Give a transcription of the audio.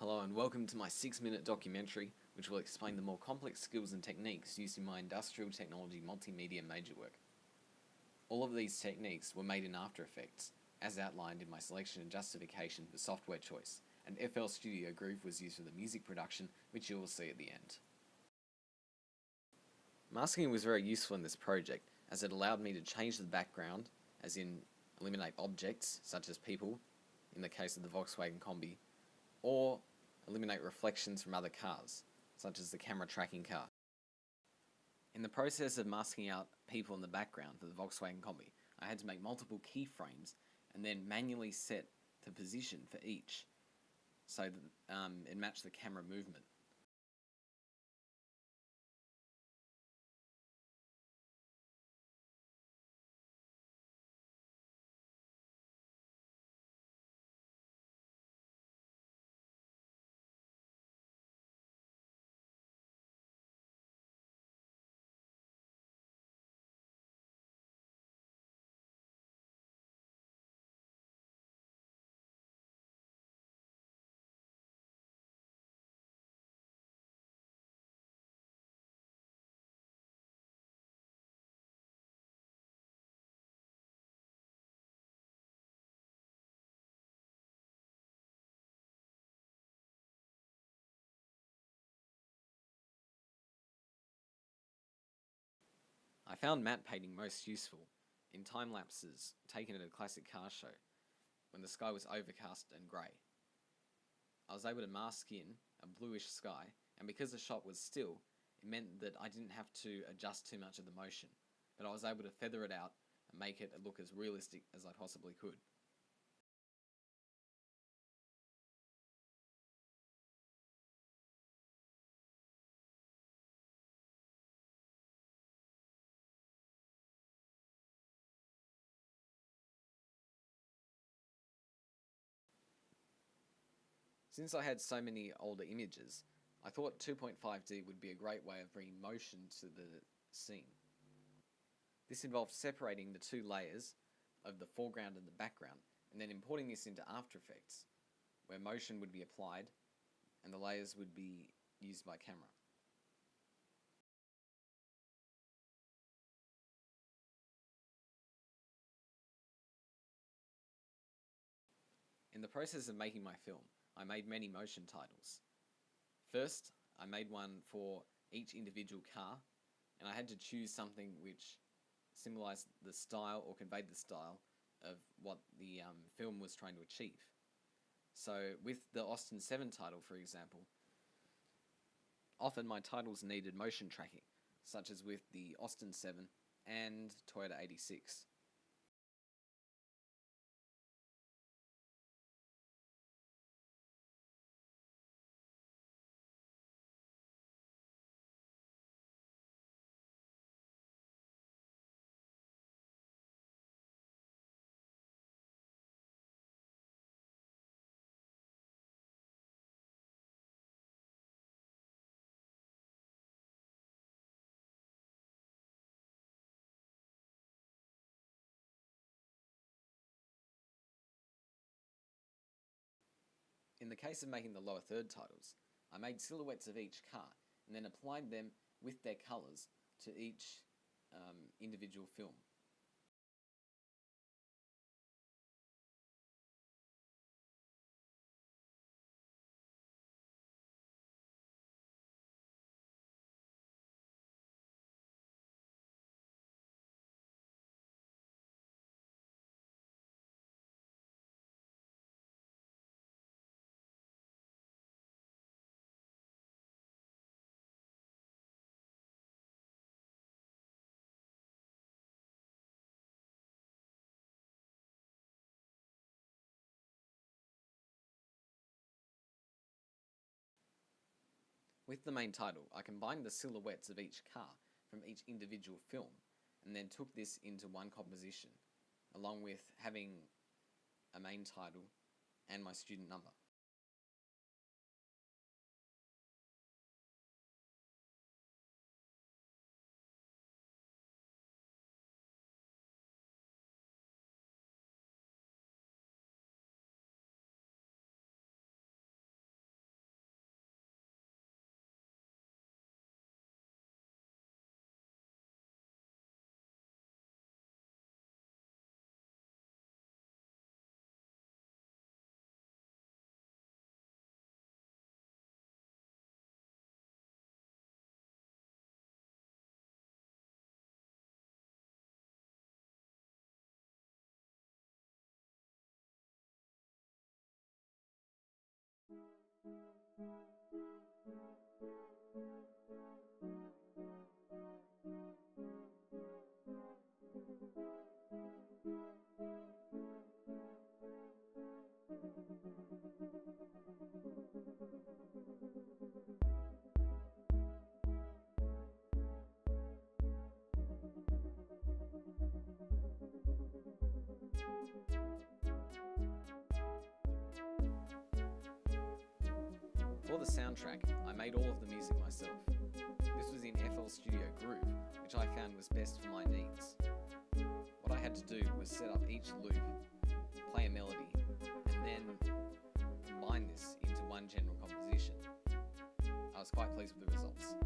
Hello and welcome to my 6-minute documentary, which will explain the more complex skills and techniques used in my industrial technology multimedia major work. All of these techniques were made in After Effects, as outlined in my selection and justification for software choice, and FL Studio Groove was used for the music production, which you will see at the end. Masking was very useful in this project, as it allowed me to change the background, as in eliminate objects, such as people, in the case of the Volkswagen Combi, or eliminate reflections from other cars, such as the camera tracking car. In the process of masking out people in the background for the Volkswagen Combi, I had to make multiple keyframes and then manually set the position for each so that it matched the camera movement. I found matte painting most useful in time lapses taken at a classic car show when the sky was overcast and grey. I was able to mask in a bluish sky, and because the shot was still, it meant that I didn't have to adjust too much of the motion, but I was able to feather it out and make it look as realistic as I possibly could. Since I had so many older images, I thought 2.5D would be a great way of bringing motion to the scene. This involved separating the two layers of the foreground and the background, and then importing this into After Effects, where motion would be applied and the layers would be used by camera. In the process of making my film, I made many motion titles. First, I made one for each individual car, and I had to choose something which symbolized the style or conveyed the style of what the film was trying to achieve. So with the Austin 7 title, for example, often my titles needed motion tracking, such as with the Austin 7 and Toyota 86. In the case of making the lower third titles, I made silhouettes of each car and then applied them with their colours to each individual film. With the main title, I combined the silhouettes of each car from each individual film and then took this into one composition, along with having a main title and my student number. For the soundtrack, I made all of the music myself. This was in FL Studio Groove, which I found was best for my needs. What I had to do was set up each loop, play a melody, and then combine this into one general composition. I was quite pleased with the results.